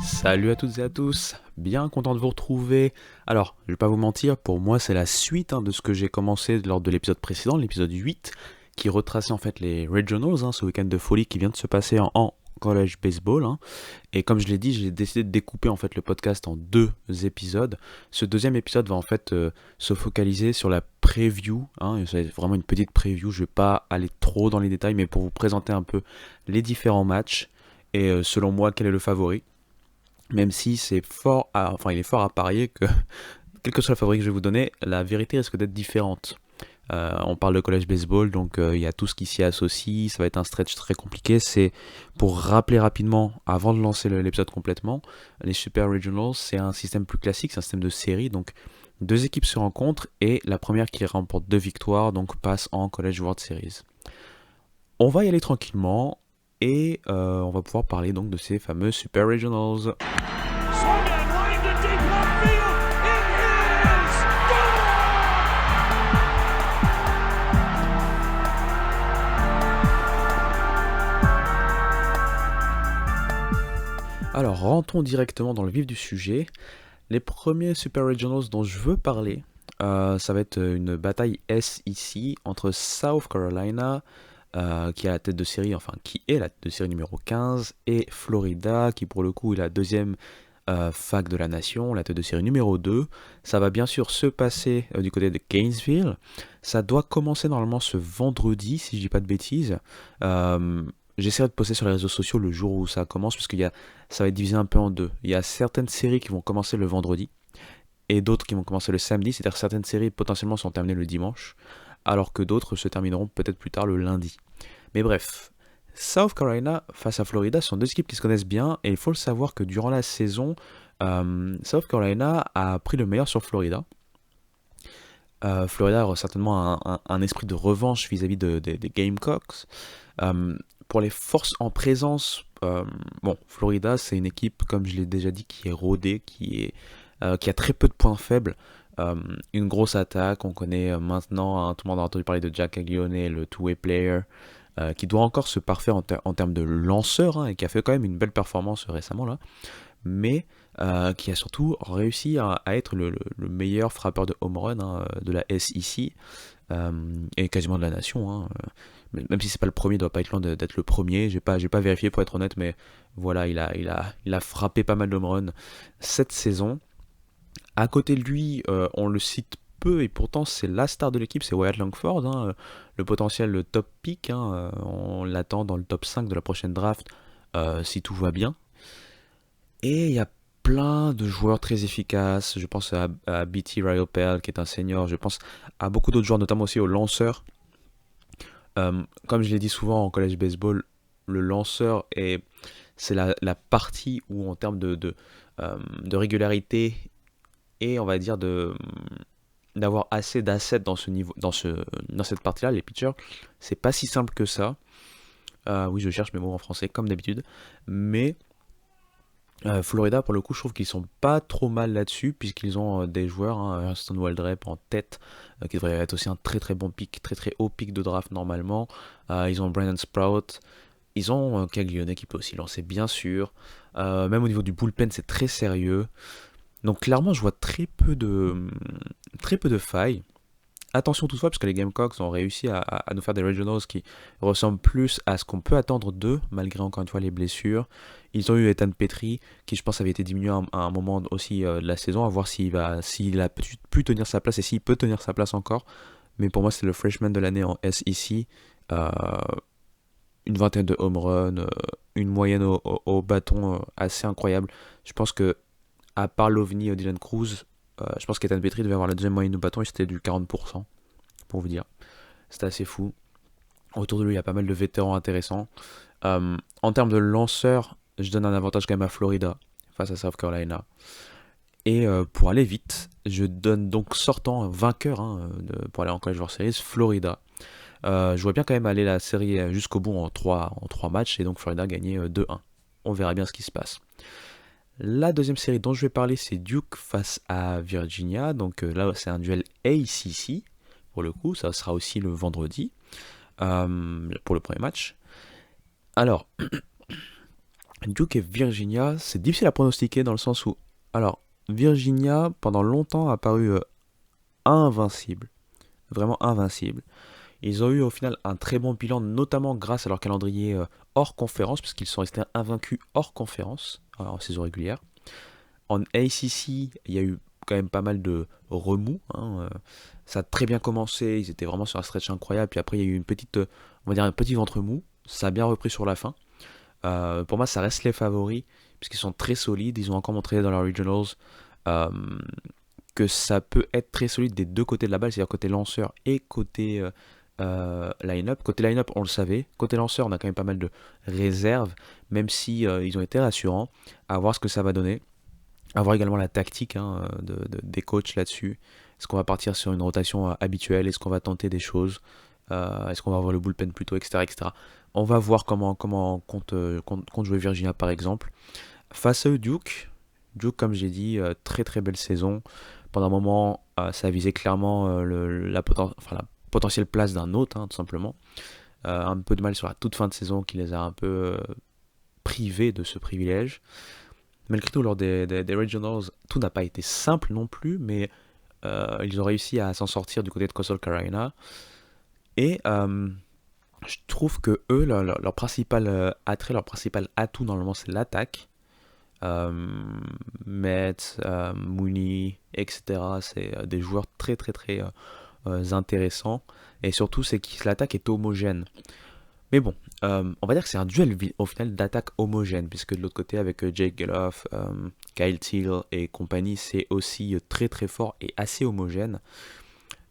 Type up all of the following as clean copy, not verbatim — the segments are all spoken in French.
Salut à toutes et à tous, bien content de vous retrouver. Alors, je vais pas vous mentir, pour moi c'est la suite de ce que j'ai commencé lors de l'épisode précédent, l'épisode 8, qui retraçait en fait les Regionals, ce week-end de folie qui vient de se passer en college baseball. Et comme je l'ai dit, j'ai décidé de découper en fait le podcast en deux épisodes. Ce deuxième épisode va en fait se focaliser sur la preview, c'est vraiment une petite preview, je vais pas aller trop dans les détails, mais pour vous présenter un peu les différents matchs et selon moi quel est le favori. Même si il est fort à parier que, quel que soit le favori que je vais vous donner, la vérité risque d'être différente. On parle de college baseball, donc il y a tout ce qui s'y associe, ça va être un stretch très compliqué. C'est pour rappeler rapidement, avant de lancer l'épisode complètement, les Super Regionals, c'est un système plus classique, c'est un système de série, donc deux équipes se rencontrent et la première qui remporte deux victoires, donc passe en College World Series. On va y aller tranquillement et on va pouvoir parler donc de ces fameux Super Regionals. Alors, rentrons directement dans le vif du sujet. Les premiers Super Regionals dont je veux parler, ça va être une bataille SEC entre South Carolina, qui est la tête de série, qui est la tête de série numéro 15, et Florida, qui pour le coup est la deuxième fac de la nation, la tête de série numéro 2. Ça va bien sûr se passer du côté de Gainesville. Ça doit commencer normalement ce vendredi, si je dis pas de bêtises. J'essaierai de poster sur les réseaux sociaux le jour où ça commence, parce ça va être divisé un peu en deux. Il y a certaines séries qui vont commencer le vendredi, et d'autres qui vont commencer le samedi, c'est-à-dire que certaines séries potentiellement sont terminées le dimanche, alors que d'autres se termineront peut-être plus tard le lundi. Mais bref, South Carolina face à Florida sont deux équipes qui se connaissent bien, et il faut le savoir que durant la saison, South Carolina a pris le meilleur sur Florida. Florida aura certainement un esprit de revanche vis-à-vis des Gamecocks. Pour les forces en présence, Florida c'est une équipe, comme je l'ai déjà dit, qui est rodée, qui a très peu de points faibles. Une grosse attaque, on connaît maintenant, tout le monde a entendu parler de Jack Caglione, le two-way player, qui doit encore se parfaire en termes de lanceur, et qui a fait quand même une belle performance récemment là, mais qui a surtout réussi à être le meilleur frappeur de home run de la SEC, et quasiment de la nation. Même si c'est pas le premier, il doit pas être loin d'être le premier. J'ai pas vérifié pour être honnête, mais voilà, il a frappé pas mal de home runs cette saison. À côté de lui, on le cite peu et pourtant c'est la star de l'équipe, c'est Wyatt Langford, le potentiel le top pick, on l'attend dans le top 5 de la prochaine draft si tout va bien. Et il y a plein de joueurs très efficaces, je pense à BT Ryopel qui est un senior, je pense à beaucoup d'autres joueurs, notamment aussi aux lanceurs. Comme je l'ai dit souvent en college baseball, le lanceur c'est la partie où en termes de régularité et on va dire d'avoir assez d'assets dans ce niveau, dans cette partie-là, les pitchers, c'est pas si simple que ça. Oui, je cherche mes mots en français comme d'habitude, mais Florida, pour le coup, je trouve qu'ils sont pas trop mal là-dessus, puisqu'ils ont des joueurs, Hurston Waldrep en tête, qui devrait être aussi un très très bon pick, très très haut pick de draft normalement. Ils ont Brandon Sprout, ils ont Caglione qui peut aussi lancer, bien sûr. Même au niveau du bullpen, c'est très sérieux. Donc clairement, je vois très peu de failles. Attention toutefois, parce que les Gamecocks ont réussi à nous faire des Regionals qui ressemblent plus à ce qu'on peut attendre d'eux, malgré encore une fois les blessures. Ils ont eu Ethan Petrie, qui je pense avait été diminué à un moment aussi de la saison, à voir s'il a pu tenir sa place et s'il peut tenir sa place encore. Mais pour moi, c'est le freshman de l'année en SEC. Euh, une vingtaine de home runs, une moyenne au bâton assez incroyable. Je pense que, à part l'OVNI Dylan Cruz, je pense qu'Ethan Petrie devait avoir la deuxième moyenne au bâton et c'était du 40%, pour vous dire. C'était assez fou. Autour de lui, il y a pas mal de vétérans intéressants. En termes de lanceurs, je donne un avantage quand même à Florida face à South Carolina. Et pour aller vite, je donne donc sortant vainqueur pour aller en College World Series, Florida. Je vois bien quand même aller la série jusqu'au bout en 3 matchs et donc Florida gagner 2-1. On verra bien ce qui se passe. La deuxième série dont je vais parler, c'est Duke face à Virginia. Donc là, c'est un duel ACC. Pour le coup, ça sera aussi le vendredi pour le premier match. Alors, Duke et Virginia, c'est difficile à pronostiquer dans le sens où, alors, Virginia, pendant longtemps, a paru invincible, vraiment invincible. Ils ont eu au final un très bon bilan, notamment grâce à leur calendrier hors conférence, puisqu'ils sont restés invaincus hors conférence en saison régulière. En ACC, il y a eu quand même pas mal de remous, hein, ça a très bien commencé, ils étaient vraiment sur un stretch incroyable, puis après il y a eu une petite, on va dire un petit ventre mou, ça a bien repris sur la fin. Pour moi, ça reste les favoris, puisqu'ils sont très solides, ils ont encore montré dans leurs regionals euh, que ça peut être très solide des deux côtés de la balle, c'est-à-dire côté lanceur et côté line-up. Côté line-up, on le savait. Côté lanceur, on a quand même pas mal de réserves, même si ils ont été rassurants. À voir ce que ça va donner. À voir également la tactique hein, des coachs là-dessus. Est-ce qu'on va partir sur une rotation habituelle? Est-ce qu'on va tenter des choses? Est-ce qu'on va avoir le bullpen plutôt, etc., etc. On va voir comment compte jouer Virginia par exemple. Face à eux, Duke. Duke, comme j'ai dit, très très belle saison. Pendant un moment, ça visait clairement la potentielle place d'un autre, hein, tout simplement. Un peu de mal sur la toute fin de saison qui les a un peu privés de ce privilège. Malgré tout, lors des regionals, tout n'a pas été simple non plus, mais ils ont réussi à s'en sortir du côté de Coastal Carolina. Et je trouve que eux, leur principal attrait, leur principal atout, normalement, c'est l'attaque. Euh, Metz, Mooney, etc. C'est des joueurs très très très intéressants. Et surtout, c'est que l'attaque est homogène. Mais bon, on va dire que c'est un duel au final d'attaque homogène, puisque de l'autre côté, avec Jake Geloff, Kyle Teal et compagnie, c'est aussi très très fort et assez homogène.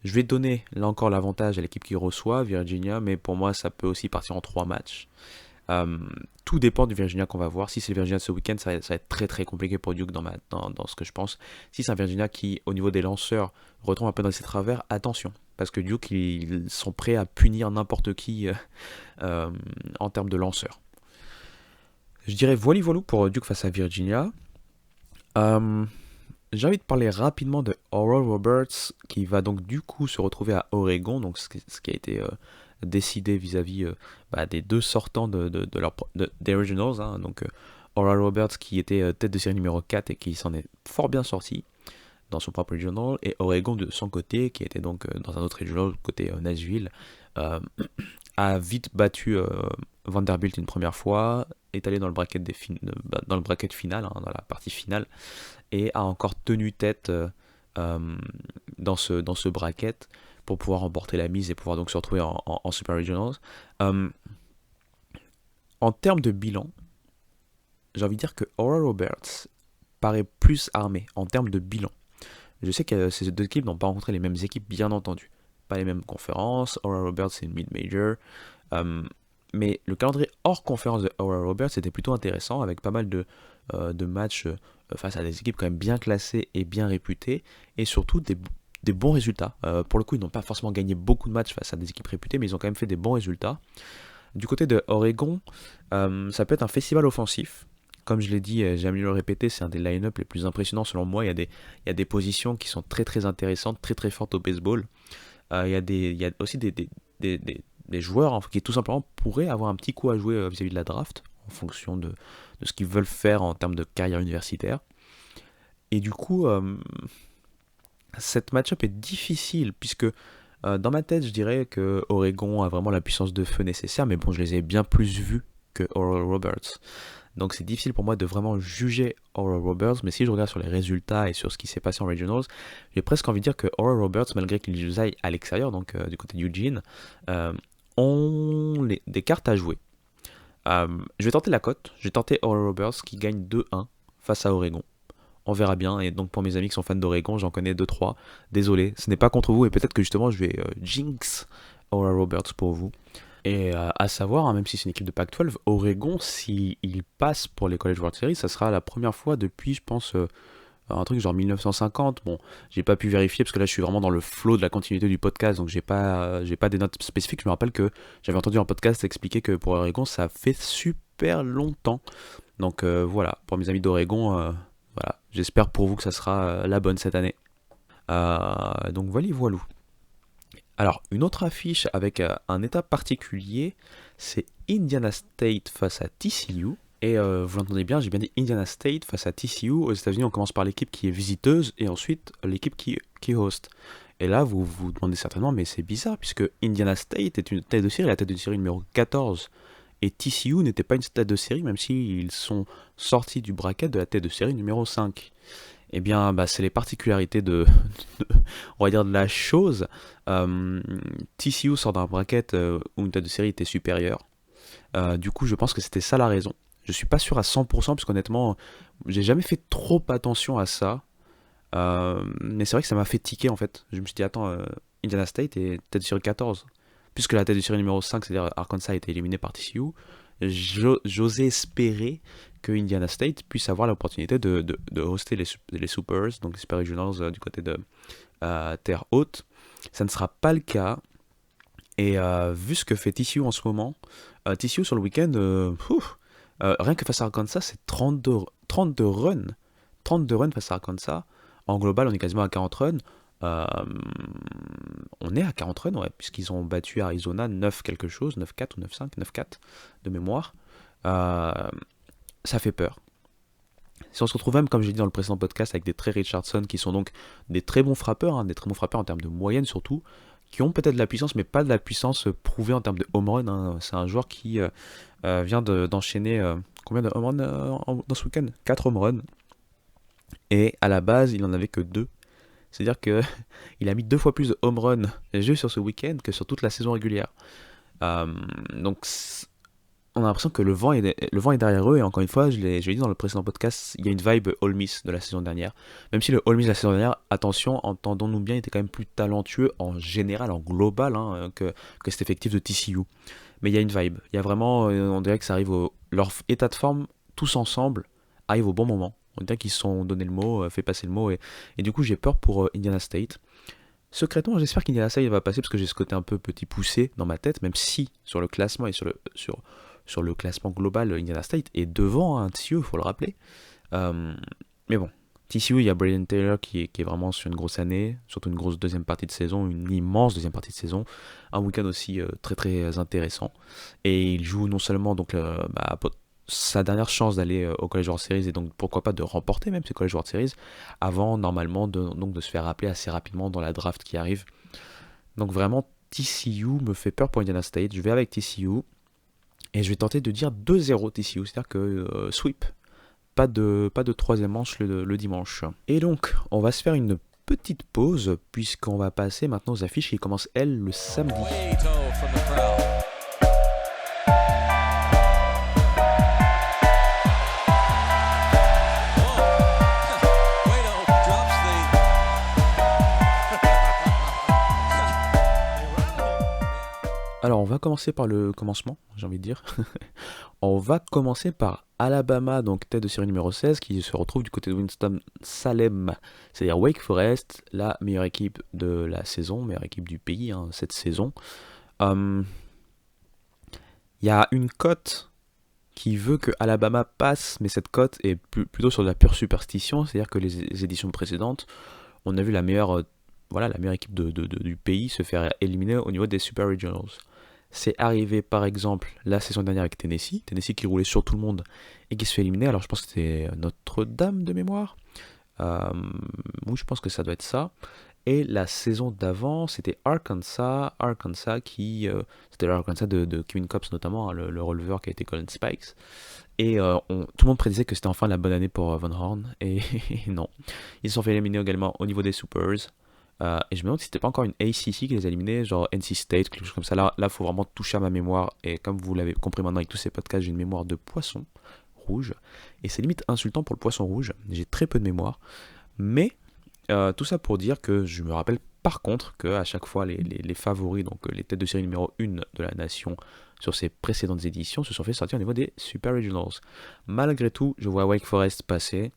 Je vais donner là encore l'avantage à l'équipe qui reçoit, Virginia, mais pour moi, ça peut aussi partir en 3 matchs. Euh, Tout dépend du Virginia qu'on va voir. Si c'est le Virginia de ce week-end, ça va être très très compliqué pour Duke dans ce que je pense. Si c'est un Virginia qui, au niveau des lanceurs, retombe un peu dans ses travers, attention. Parce que Duke, ils sont prêts à punir n'importe qui en termes de lanceurs. Je dirais voilà pour Duke face à Virginia. Euh, j'ai envie de parler rapidement de Oral Roberts, qui va donc du coup se retrouver à Oregon, donc ce qui a été décidé vis-à-vis des deux sortants des Regionals. Hein. Donc Oral Roberts qui était tête de série numéro 4 et qui s'en est fort bien sorti dans son propre regional, et Oregon de son côté, qui était donc dans un autre regional, côté Nashville, euh, a vite battu Vanderbilt une première fois, est allé dans le bracket, dans le bracket final, hein, dans la partie finale, et a encore tenu tête dans ce bracket pour pouvoir remporter la mise et pouvoir donc se retrouver en Super Regionals. Euh, En termes de bilan, j'ai envie de dire que Oral Roberts paraît plus armé en termes de bilan. Je sais que ces deux équipes n'ont pas rencontré les mêmes équipes, bien entendu. Pas les mêmes conférences. Oral Roberts, c'est une mid-major. Euh, mais le calendrier hors conférence de Oral Roberts était plutôt intéressant, avec pas mal de matchs face à des équipes quand même bien classées et bien réputées, et surtout des bons résultats. Pour le coup, ils n'ont pas forcément gagné beaucoup de matchs face à des équipes réputées, mais ils ont quand même fait des bons résultats. Du côté de Oregon, ça peut être un festival offensif. Comme je l'ai dit, j'aime mieux le répéter, c'est un des line-up les plus impressionnants selon moi. Il y a des positions qui sont très très intéressantes, très très fortes au baseball. Il y a aussi des joueurs hein, qui tout simplement pourraient avoir un petit coup à jouer vis-à-vis de la draft, en fonction de ce qu'ils veulent faire en termes de carrière universitaire. Et du coup, cette match-up est difficile, puisque dans ma tête, je dirais que Oregon a vraiment la puissance de feu nécessaire, mais bon, je les ai bien plus vus que Oral Roberts. Donc c'est difficile pour moi de vraiment juger Oral Roberts, mais si je regarde sur les résultats et sur ce qui s'est passé en Regionals, j'ai presque envie de dire que Oral Roberts, malgré qu'ils aillent à l'extérieur, donc du côté de Eugene, ont des cartes à jouer. Je vais tenter la cote, je vais tenter Oral Roberts qui gagne 2-1 face à Oregon. On verra bien, et donc pour mes amis qui sont fans d'Oregon, j'en connais 2-3. Désolé, ce n'est pas contre vous, et peut-être que justement je vais jinx Oral Roberts pour vous. Et à savoir, hein, même si c'est une équipe de Pac-12, Oregon, s'il passe pour les College World Series, ça sera la première fois depuis, je pense, un truc genre 1950. Bon, j'ai pas pu vérifier parce que là je suis vraiment dans le flow de la continuité du podcast, donc j'ai pas des notes spécifiques. Je me rappelle que j'avais entendu un podcast expliquer que pour Oregon, ça fait super longtemps. Donc voilà, pour mes amis d'Oregon, voilà, j'espère pour vous que ça sera la bonne cette année. Donc voilà. Alors, une autre affiche avec un état particulier, c'est Indiana State face à TCU. Et vous l'entendez bien, j'ai bien dit Indiana State face à TCU. Aux États-Unis, on commence par l'équipe qui est visiteuse et ensuite l'équipe qui host. Et là, vous vous demandez certainement, mais c'est bizarre puisque Indiana State est une tête de série, la tête de série numéro 14. Et TCU n'était pas une tête de série, même s'ils sont sortis du bracket de la tête de série numéro 5. Eh bien, bah, c'est les particularités on va dire de la chose. Euh, TCU sort d'un bracket où une tête de série était supérieure. Du coup, je pense que c'était ça la raison. Je suis pas sûr à 100% parce qu'honnêtement, j'ai jamais fait trop attention à ça. Mais c'est vrai que ça m'a fait tiquer en fait. Je me suis dit, attends, Indiana State est tête de série 14. Puisque la tête de série numéro 5, c'est-à-dire Arkansas, a été éliminée par TCU, j'osais espérer que Indiana State puisse avoir l'opportunité de hoster les Supers, donc les Super Regionals du côté de Terre Haute. Ça ne sera pas le cas. Et vu ce que fait TCU en ce moment, TCU sur le week-end, rien que face à Arkansas, c'est 32 runs. 32 runs face à Arkansas. En global, on est quasiment à 40 runs. Euh, on est à 40 runs, ouais, puisqu'ils ont battu Arizona 9 quelque chose, 9-4 ou 9-5, 9-4 de mémoire. Euh, Ça fait peur. Si on se retrouve même, comme j'ai dit dans le précédent podcast, avec des Trey Richardson qui sont donc des très bons frappeurs, hein, des très bons frappeurs en termes de moyenne surtout, qui ont peut-être de la puissance, mais pas de la puissance prouvée en termes de home run. Hein. C'est un joueur qui vient d'enchaîner combien de home run dans ce week-end? 4 home runs. Et à la base, il n'en avait que 2. C'est-à-dire que il a mis 2 fois plus de home run juste sur ce week-end que sur toute la saison régulière. Euh, donc on a l'impression que le vent est derrière eux, et encore une fois, je l'ai dit dans le précédent podcast, il y a une vibe Ole Miss de la saison dernière. Même si le Ole Miss de la saison dernière, attention, entendons-nous bien, était quand même plus talentueux en général, en global, hein, que cet effectif de TCU. Mais il y a une vibe, il y a vraiment, on dirait que ça arrive leur état de forme, tous ensemble, arrive au bon moment. On dirait qu'ils se sont donné le mot, fait passer le mot, et du coup j'ai peur pour Indiana State. Secrètement, j'espère qu'Indiana State va passer parce que j'ai ce côté un peu petit poussé dans ma tête, même si sur le classement et sur le classement global, Indiana State est devant un TCU, il faut le rappeler. Euh, mais bon, TCU, il y a Braden Taylor qui est vraiment sur une grosse année, surtout une grosse deuxième partie de saison, une immense deuxième partie de saison, un week-end aussi très très intéressant. Et il joue non seulement donc sa dernière chance d'aller au College World Series et donc pourquoi pas de remporter même ce College World Series avant normalement de se faire appeler assez rapidement dans la draft qui arrive. Donc vraiment TCU me fait peur pour Indiana State. Je vais avec TCU et je vais tenter de dire 2-0 TCU, c'est-à-dire que sweep, pas de troisième manche le dimanche. Et donc on va se faire une petite pause puisqu'on va passer maintenant aux affiches qui commencent elles le samedi. Alors, on va commencer par le commencement, j'ai envie de dire. On va commencer par Alabama, donc tête de série numéro 16, qui se retrouve du côté de Winston-Salem, c'est-à-dire Wake Forest, la meilleure équipe de la saison, meilleure équipe du pays hein, cette saison. Il y a une cote qui veut que Alabama passe, mais cette cote est plutôt sur de la pure superstition, c'est-à-dire que les éditions précédentes, on a vu la meilleure, voilà, la meilleure équipe du pays se faire éliminer au niveau des Super Regionals. C'est arrivé par exemple la saison dernière avec Tennessee qui roulait sur tout le monde et qui se fait éliminer. Alors je pense que c'était Notre-Dame de mémoire. Oui, je pense que ça doit être ça. Et la saison d'avant, c'était Arkansas qui, c'était l'Arkansas de Kevin Kopps notamment, hein, le releveur qui a été Colin Spikes. Et tout le monde prédisait que c'était enfin la bonne année pour Von Horn, et non. Ils se sont fait éliminer également au niveau des Supers. Et je me demande si c'était pas encore une ACC qui les a éliminés, genre NC State, quelque chose comme ça. Là, faut vraiment toucher à ma mémoire. Et comme vous l'avez compris maintenant avec tous ces podcasts, j'ai une mémoire de poisson rouge. Et c'est limite insultant pour le poisson rouge. J'ai très peu de mémoire. Mais tout ça pour dire que je me rappelle par contre que à chaque fois les favoris, donc les têtes de série numéro 1 de la nation sur ces précédentes éditions, se sont fait sortir au niveau des Super Regionals. Malgré tout, je vois Wake Forest passer.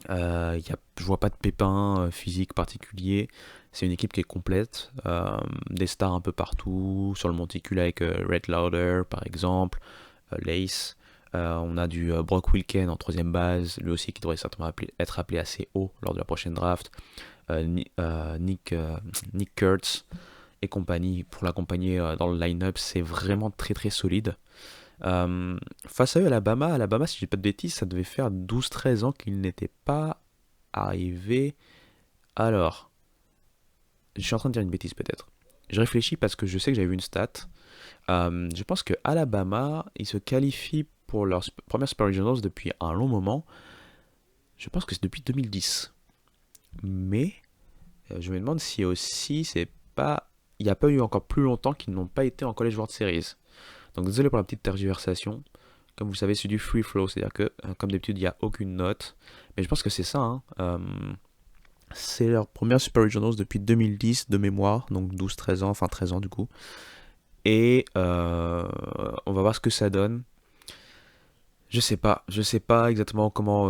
Je vois pas de pépins physiques particuliers. C'est une équipe qui est complète. Des stars un peu partout. Sur le monticule avec Red Lauder par exemple. Lace. On a du Brock Wilken en troisième base. Lui aussi qui devrait certainement être appelé assez haut lors de la prochaine draft. Nick Kurtz et compagnie pour l'accompagner dans le line-up. C'est vraiment très très solide. Face à eux, Alabama, si je dis pas de bêtises, ça devait faire 12-13 ans qu'ils n'étaient pas arrivés. Alors, je suis en train de dire une bêtise peut-être. Je réfléchis parce que je sais que j'avais vu une stat. Je pense que Alabama, ils se qualifient pour leur première Super Regionals depuis un long moment. Je pense que c'est depuis 2010. Mais je me demande si aussi c'est pas, il n'y a pas eu encore plus longtemps qu'ils n'ont pas été en College World Series. Donc désolé pour la petite tergiversation. Comme vous le savez, c'est du free flow, c'est-à-dire que comme d'habitude, il n'y a aucune note. Mais je pense que c'est ça, hein. C'est leur première Super Regionals depuis 2010 de mémoire, donc 12-13 ans, enfin 13 ans du coup. Et on va voir ce que ça donne. Je sais pas exactement comment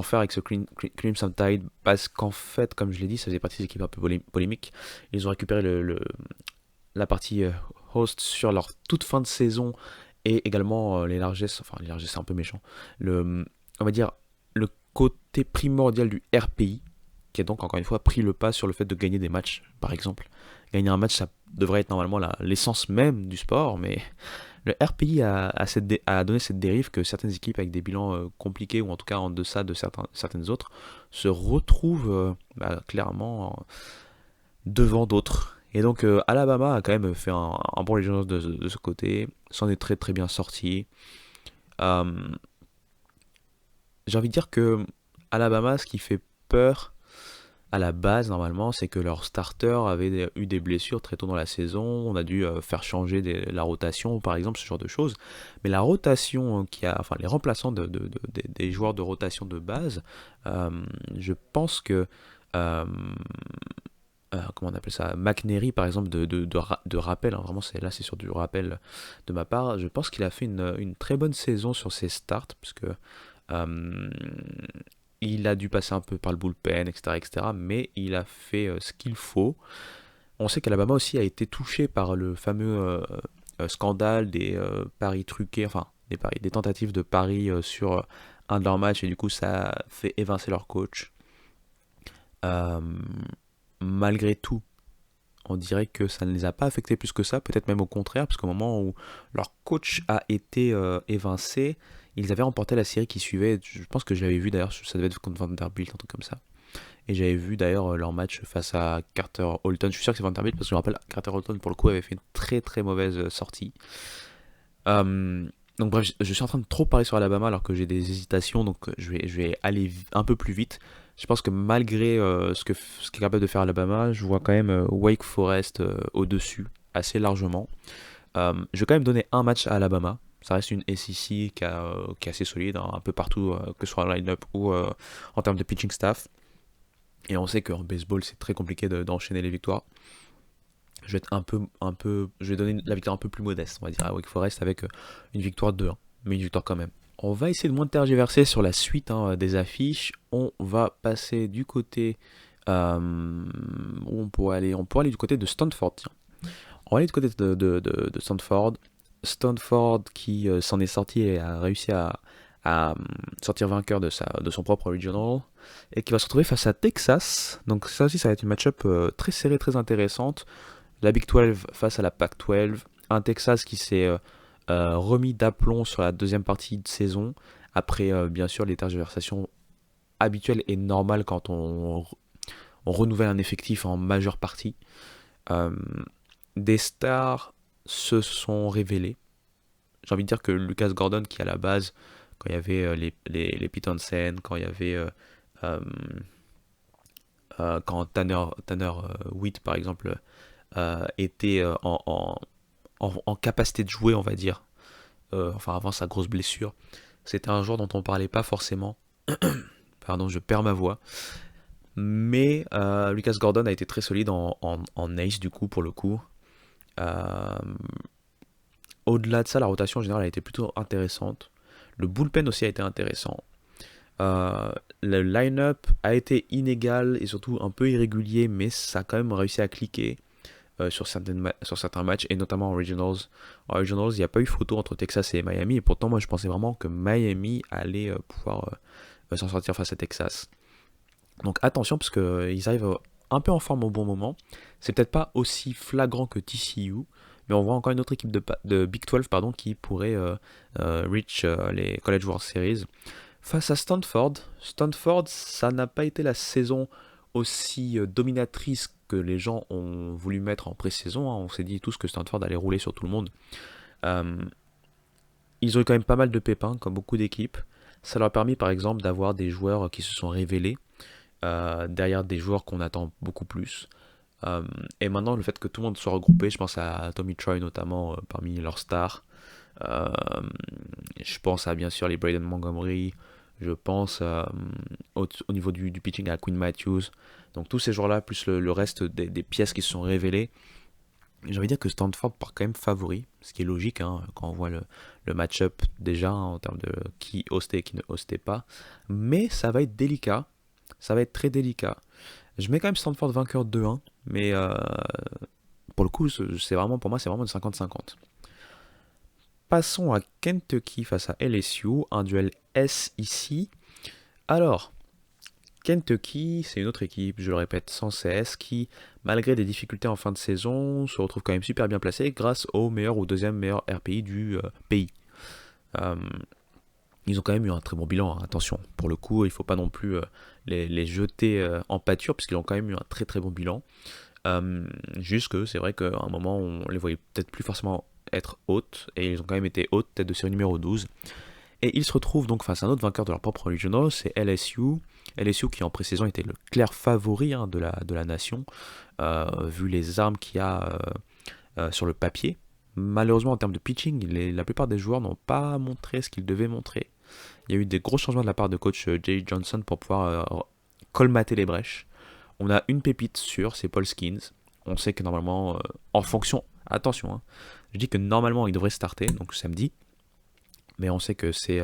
faire avec ce Crimson Tide, parce qu'en fait, comme je l'ai dit, ça faisait partie des équipes un peu polémiques. Ils ont récupéré la partie host sur leur toute fin de saison et également les largesses, enfin les largesses c'est un peu méchant, on va dire le côté primordial du RPI, qui a donc encore une fois pris le pas sur le fait de gagner des matchs, par exemple. Gagner un match, ça devrait être normalement l'essence même du sport, mais le RPI a donné cette dérive que certaines équipes avec des bilans compliqués, ou en tout cas en deçà de certaines autres, se retrouvent clairement devant d'autres. Et donc Alabama a quand même fait un bon Legends de ce côté, s'en est très très bien sorti. Euh, j'ai envie de dire que Alabama, ce qui fait peur à la base normalement, c'est que leur starter avait eu des blessures très tôt dans la saison. On a dû faire changer la rotation, par exemple, ce genre de choses. Mais la rotation enfin les remplaçants des joueurs de rotation de base, euh, je pense que comment on appelle ça, McNary par exemple de rappel, hein, vraiment c'est sur du rappel de ma part, je pense qu'il a fait une très bonne saison sur ses starts, parce que euh, il a dû passer un peu par le bullpen, etc., etc., mais il a fait ce qu'il faut. On sait qu'Alabama aussi a été touché par le fameux scandale des paris truqués, enfin des tentatives de paris sur un de leurs matchs, et du coup ça a fait évincer leur coach. Euh, Malgré tout, on dirait que ça ne les a pas affectés plus que ça, peut-être même au contraire, parce qu'au moment où leur coach a été évincé, ils avaient remporté la série qui suivait. Je pense que je l'avais vu d'ailleurs, ça devait être contre Vanderbilt, un truc comme ça. Et j'avais vu d'ailleurs leur match face à Carter Holton. Je suis sûr que c'est Vanderbilt parce que je me rappelle, Carter Holton pour le coup avait fait une très très mauvaise sortie. Donc bref, je suis en train de trop parler sur Alabama alors que j'ai des hésitations, donc je vais aller un peu plus vite. Je pense que malgré ce qu'est capable de faire Alabama, je vois quand même Wake Forest au-dessus, assez largement. Je vais quand même donner un match à Alabama. Ça reste une SEC qui est assez solide, hein, un peu partout, que ce soit en line-up ou en termes de pitching staff. Et on sait qu'en baseball, c'est très compliqué d'enchaîner les victoires. Je vais être je vais donner la victoire un peu plus modeste, on va dire, à Wake Forest avec une victoire de 1, mais une victoire quand même. On va essayer de moins tergiverser sur la suite des affiches. On va passer du côté où on pourrait aller du côté de Stanford. Tiens. On va aller du côté de Stanford. Stanford qui s'en est sorti et a réussi à sortir vainqueur de son propre regional et qui va se retrouver face à Texas. Donc ça aussi ça va être une match-up très serrée, très intéressante. La Big 12 face à la Pac 12. Un Texas qui s'est remis d'aplomb sur la deuxième partie de saison, après bien sûr les tergiversations habituelles et normales quand on renouvelle un effectif en majeure partie. Euh, des stars se sont révélées. J'ai envie de dire que Lucas Gordon, qui à la base, quand il y avait les Pete Hansen, quand il y avait euh, quand Tanner Witt par exemple était en capacité de jouer, on va dire, enfin avant sa grosse blessure, c'était un joueur dont on parlait pas forcément. Pardon, je perds ma voix. Mais Lucas Gordon a été très solide en ace du coup pour le coup. Euh, Au-delà de ça, la rotation en général a été plutôt intéressante. Le bullpen aussi a été intéressant. Le line-up a été inégal et surtout un peu irrégulier, mais ça a quand même réussi à cliquer sur certains matchs, et notamment en Regionals. En Regionals, il n'y a pas eu photo entre Texas et Miami, et pourtant moi je pensais vraiment que Miami allait pouvoir s'en sortir face à Texas. Donc attention, parce qu'ils arrivent un peu en forme au bon moment. C'est peut-être pas aussi flagrant que TCU, mais on voit encore une autre équipe de Big 12 pardon, qui pourrait reach les College World Series. Face à Stanford, Stanford, ça n'a pas été la saison aussi dominatrice que les gens ont voulu mettre en pré-saison, hein. On s'est dit tous que Stanford allait rouler sur tout le monde. Euh, Ils ont eu quand même pas mal de pépins, comme beaucoup d'équipes. Ça leur a permis par exemple d'avoir des joueurs qui se sont révélés, derrière des joueurs qu'on attend beaucoup plus. Euh, et maintenant, le fait que tout le monde soit regroupé, je pense à Tommy Troy notamment parmi leurs stars. Euh, je pense à bien sûr les Braden Montgomery. Je pense au niveau du pitching à Quinn Matthews. Donc tous ces joueurs-là, plus le reste des pièces qui se sont révélées. J'ai envie de dire que Stanford part quand même favori, ce qui est logique hein, quand on voit le match-up déjà hein, en termes de qui hostait et qui ne hostait pas. Mais ça va être délicat, ça va être très délicat. Je mets quand même Stanford vainqueur 2-1, mais pour le coup, c'est vraiment, pour moi, c'est vraiment de 50-50. Passons à Kentucky face à LSU, un duel S ici. Alors, Kentucky, c'est une autre équipe, je le répète, sans CS, qui, malgré des difficultés en fin de saison, se retrouve quand même super bien placée grâce au meilleur ou deuxième meilleur RPI du pays. Euh, Ils ont quand même eu un très bon bilan, hein, attention. Pour le coup, il ne faut pas non plus les jeter en pâture, puisqu'ils ont quand même eu un très très bon bilan. Juste que c'est vrai qu'à un moment, on les voyait peut-être plus forcément être hautes, et ils ont quand même été hautes, tête de série numéro 12. Et ils se retrouvent donc face à un autre vainqueur de leur propre regional, c'est LSU. LSU qui en pré-saison était le clair favori hein, de la nation, vu les armes qu'il y a sur le papier. Malheureusement en termes de pitching, la plupart des joueurs n'ont pas montré ce qu'ils devaient montrer. Il y a eu des gros changements de la part de coach Jay Johnson pour pouvoir colmater les brèches. On a une pépite sûre, c'est Paul Skins. On sait que normalement, en fonction, attention, hein, je dis que normalement il devrait starter, donc samedi, mais on sait que c'est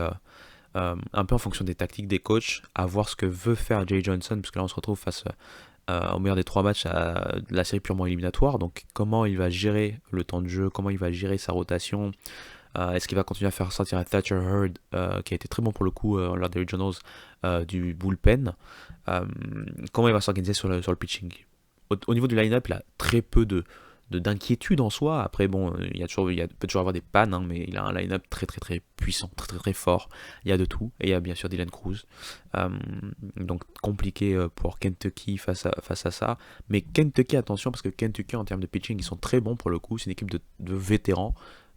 un peu en fonction des tactiques des coachs, à voir ce que veut faire Jay Johnson, parce que là on se retrouve face au meilleur des trois matchs à la série purement éliminatoire, donc comment il va gérer le temps de jeu, comment il va gérer sa rotation, est-ce qu'il va continuer à faire sortir un Thatcher Hurd, qui a été très bon pour le coup lors des regionals du bullpen, comment il va s'organiser sur le pitching. Au niveau du line-up, il a très peu d'inquiétude en soi. Après, bon, peut toujours avoir des pannes, hein, mais il a un line-up très très très puissant, très très très fort. Il y a de tout. Et il y a bien sûr Dylan Cruz. Euh, donc compliqué pour Kentucky face à ça. Mais Kentucky, attention, parce que Kentucky, en termes de pitching, ils sont très bons pour le coup. C'est une équipe de vétérans,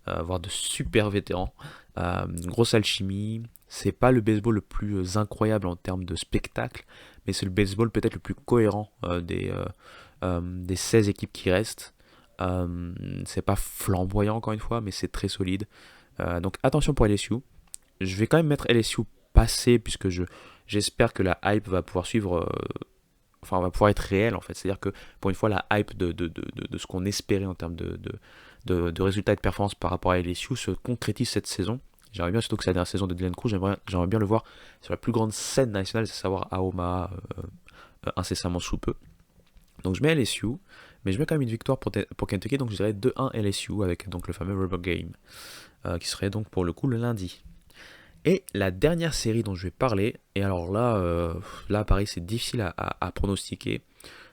voire de super vétérans. Grosse alchimie. C'est pas le baseball le plus incroyable en termes de spectacle, mais c'est le baseball peut-être le plus cohérent des 16 équipes qui restent. C'est pas flamboyant encore une fois, mais c'est très solide. Donc attention pour LSU. Je vais quand même mettre LSU passé, puisque j'espère que la hype va pouvoir suivre, enfin va pouvoir être réelle en fait. C'est-à-dire que pour une fois la hype de ce qu'on espérait en termes de résultats et de performance par rapport à LSU se concrétise cette saison. J'aimerais bien, surtout que c'est la dernière saison de Dylan Cruz, j'aimerais bien le voir sur la plus grande scène nationale, c'est à savoir à Omaha, incessamment sous peu. Donc je mets LSU, mais je mets quand même une victoire pour Kentucky, donc je dirais 2-1 LSU avec donc le fameux Rubber Game, qui serait donc pour le coup le lundi. Et la dernière série dont je vais parler, et alors là pareil c'est difficile à pronostiquer.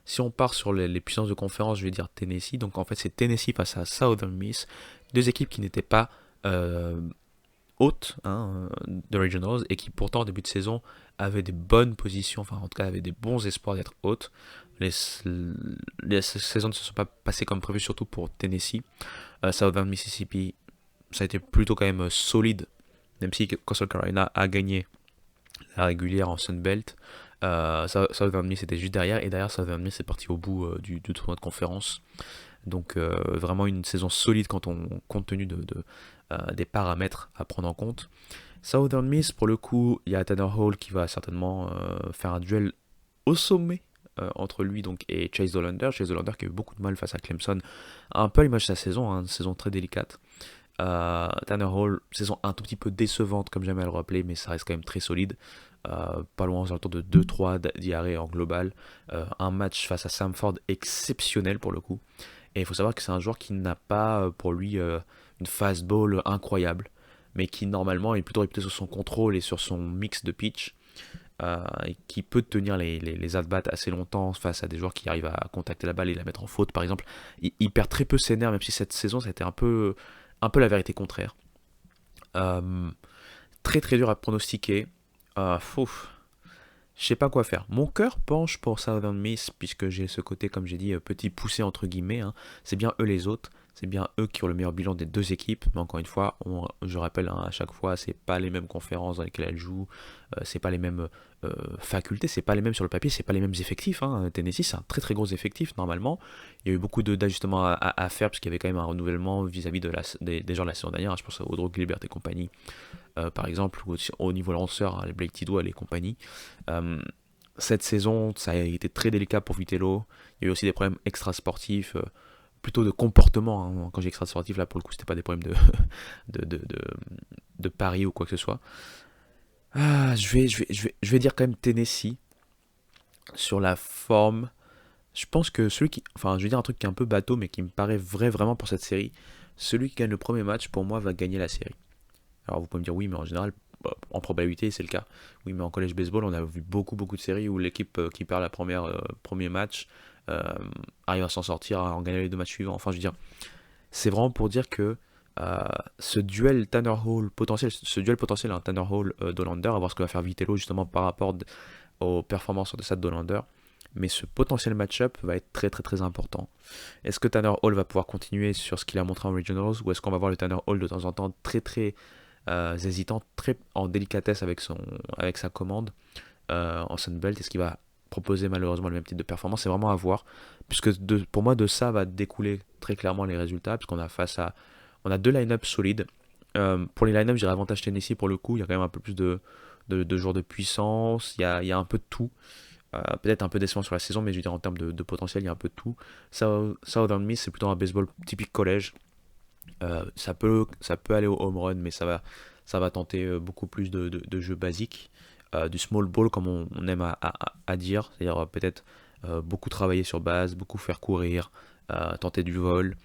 Si on part sur les puissances de conférence, je vais dire Tennessee. Donc en fait c'est Tennessee face à Southern Miss, deux équipes qui n'étaient pas hautes hein, de Regionals et qui pourtant en début de saison avaient des bonnes positions, enfin en tout cas avaient des bons espoirs d'être hautes. Les saisons ne se sont pas passées comme prévu, surtout pour Tennessee. Southern Mississippi, ça a été plutôt quand même solide, même si Coastal Carolina a gagné la régulière en Sunbelt. Southern Miss était juste derrière, et derrière Southern Miss est parti au bout du tournoi de conférence. Donc vraiment une saison solide compte tenu des paramètres à prendre en compte. Southern Miss, pour le coup, il y a Tanner Hall qui va certainement faire un duel au sommet entre lui donc, et Chase Dollander. Chase Dollander qui a eu beaucoup de mal face à Clemson, un peu à l'image de sa saison, hein, une saison très délicate. Tanner Hall, saison un tout petit peu décevante comme j'aime à le rappeler, mais ça reste quand même très solide. Pas loin aux alentours de 2-3 diarrhées en global. Un match face à Samford exceptionnel pour le coup. Et il faut savoir que c'est un joueur qui n'a pas pour lui une fastball incroyable, mais qui normalement est plutôt réputé sur son contrôle et sur son mix de pitch. et qui peut tenir les at-bats assez longtemps face à des joueurs qui arrivent à contacter la balle et la mettre en faute, par exemple. Il perd très peu ses nerfs, même si cette saison, ça a été un peu la vérité contraire. Euh, Très très dur à pronostiquer. Fouf. Je sais pas quoi faire. Mon cœur penche pour Southern Miss, puisque j'ai ce côté, comme j'ai dit, petit poussé entre guillemets, hein. C'est bien eux les autres. C'est bien eux qui ont le meilleur bilan des deux équipes. Mais encore une fois, je rappelle hein, à chaque fois, c'est pas les mêmes conférences dans lesquelles elles jouent. C'est pas les mêmes facultés. C'est pas les mêmes sur le papier. C'est pas les mêmes effectifs, hein. Tennessee, c'est un très très gros effectif normalement. Il y a eu beaucoup d'ajustements à faire, puisqu'il y avait quand même un renouvellement vis-à-vis des gens de la saison dernière. Je pense à Audrey Gilbert et compagnie. Par exemple, ou au niveau lanceur, hein, les Blake Tidwell et compagnie. Euh, cette saison, ça a été très délicat pour Vitello. Il y a eu aussi des problèmes extrasportifs, plutôt de comportement, hein. Quand j'ai extrasportif, là, pour le coup, c'était pas des problèmes de, de, de, de pari ou quoi que ce soit. Je vais dire quand même Tennessee sur la forme. Je pense que enfin, je vais dire un truc qui est un peu bateau, mais qui me paraît vrai vraiment pour cette série. Celui qui gagne le premier match, pour moi, va gagner la série. Alors vous pouvez me dire oui, mais en général, en probabilité, c'est le cas. Oui, mais en college baseball, on a vu beaucoup, beaucoup de séries où l'équipe qui perd la premier match euh, arrive à s'en sortir, à en gagner les deux matchs suivants. Enfin, je veux dire, c'est vraiment pour dire que euh, ce duel potentiel à Tanner Hall Dollander, à voir ce que va faire Vitello justement par rapport aux performances de cette Dollander. Mais ce potentiel match-up va être très très très important. Est-ce que Tanner Hall va pouvoir continuer sur ce qu'il a montré en Regionals, ou est-ce qu'on va voir le Tanner Hall de temps en temps très très hésitant, très en délicatesse avec sa commande en Sunbelt? Est-ce qu'il va proposer malheureusement le même type de performance? C'est vraiment à voir, puisque pour moi de ça va découler très clairement les résultats, puisqu'on a on a deux line-up solides. Pour les line-up, j'irais avantage Tennessee pour le coup. Il y a quand même un peu plus de joueurs de puissance, il y a un peu de tout. Peut-être un peu décevant sur la saison, mais je veux dire en termes de potentiel, il y a un peu de tout. Southern Miss, c'est plutôt un baseball typique collège. Ça peut aller au home run, mais ça va tenter beaucoup plus de jeux basiques. Du small ball, comme on aime à dire, c'est-à-dire peut-être beaucoup travailler sur base, beaucoup faire courir, tenter du vol,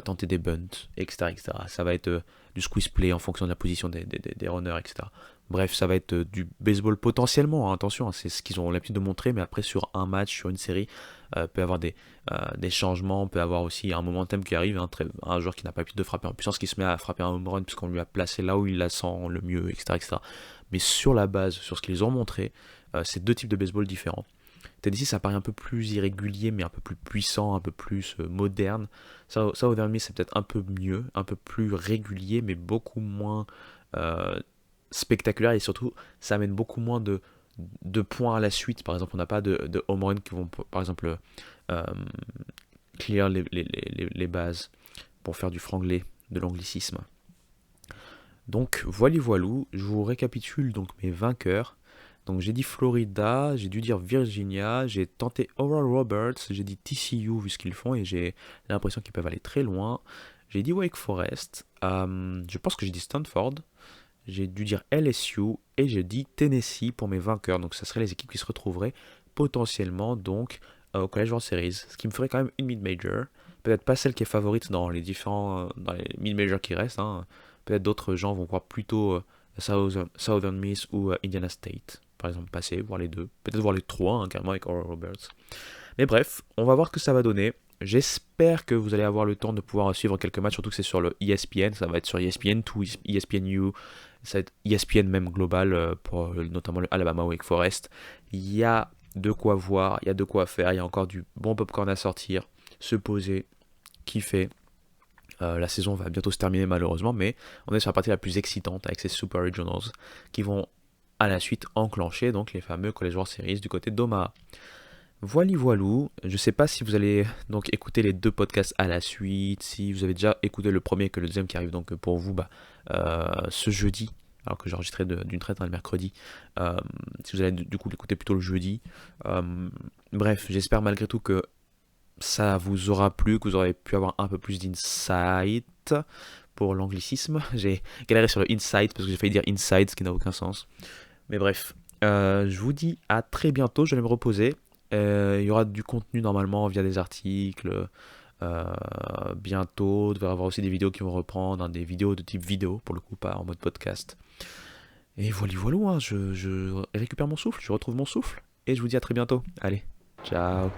tenter des bunts, etc., etc. Ça va être du squeeze play en fonction de la position des runners, etc. Bref, ça va être du baseball potentiellement, hein, attention, hein, c'est ce qu'ils ont l'habitude de montrer, mais après sur un match, sur une série, peut y avoir des changements, peut y avoir aussi un momentum qui arrive, hein, un joueur qui n'a pas l'habitude de frapper en puissance qui se met à frapper un home run puisqu'on lui a placé là où il la sent le mieux, etc., etc. Mais sur la base, sur ce qu'ils ont montré, c'est deux types de baseball différents. Tennessee, ça paraît un peu plus irrégulier, mais un peu plus puissant, un peu plus moderne. Ça au dernier, c'est peut-être un peu mieux, un peu plus régulier, mais beaucoup moins spectaculaire, et surtout, ça amène beaucoup moins de points à la suite. Par exemple, on n'a pas de home run qui vont, par exemple, euh, clear les bases pour faire du franglais, de l'anglicisme. Donc, voilou, je vous récapitule donc mes vainqueurs. Donc j'ai dit Florida, j'ai dû dire Virginia, j'ai tenté Oral Roberts, j'ai dit TCU vu ce qu'ils font et j'ai l'impression qu'ils peuvent aller très loin. J'ai dit Wake Forest, je pense que j'ai dit Stanford, j'ai dû dire LSU et j'ai dit Tennessee pour mes vainqueurs. Donc ça serait les équipes qui se retrouveraient potentiellement donc au College World Series, ce qui me ferait quand même une mid-major. Peut-être pas celle qui est favorite dans les mid-majors qui restent, hein. Peut-être d'autres gens vont voir plutôt Southern Miss ou Indiana State, par exemple, passer, voir les deux. Peut-être voir les trois, hein, carrément, avec Oral Roberts. Mais bref, on va voir ce que ça va donner. J'espère que vous allez avoir le temps de pouvoir suivre quelques matchs, surtout que c'est sur le ESPN. Ça va être sur ESPN2, ESPNU, ça va être ESPN même global pour notamment le Alabama Wake Forest. Il y a de quoi voir, il y a de quoi faire, il y a encore du bon popcorn à sortir, se poser, kiffer. La saison va bientôt se terminer malheureusement, mais on est sur la partie la plus excitante avec ces Super Regionals qui vont à la suite enclencher donc les fameux College World Series du côté d'Omaha. Voilou, je ne sais pas si vous allez donc écouter les deux podcasts à la suite, si vous avez déjà écouté le premier que le deuxième qui arrive donc pour vous ce jeudi, alors que j'enregistrais d'une traite le mercredi, si vous allez du coup l'écouter plutôt le jeudi. Bref, j'espère malgré tout que ça vous aura plu, que vous aurez pu avoir un peu plus d'insight pour l'anglicisme. J'ai galéré sur le insight parce que j'ai failli dire inside, ce qui n'a aucun sens. Mais bref, je vous dis à très bientôt, je vais me reposer. Il y aura du contenu normalement via des articles. Bientôt, il devrait y avoir aussi des vidéos qui vont reprendre, hein, des vidéos de type vidéo pour le coup, pas en mode podcast. Et voilà, voilà, hein, je récupère mon souffle, je retrouve mon souffle. Et je vous dis à très bientôt. Allez, ciao.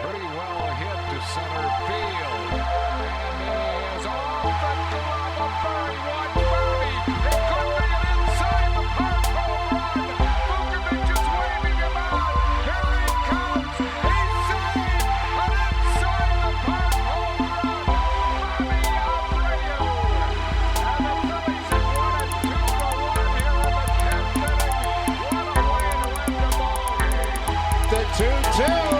Pretty well hit to center field. And he is off the glove of Murray. Watch Murray. It could be an inside the park home run. Vukovic is waving him out. Here he comes. He's safe. An inside the park home run. Bobby Abreu. And the Phillies have won it 2-1 here in the 10th inning. What a way to end the ball game. The 2-2.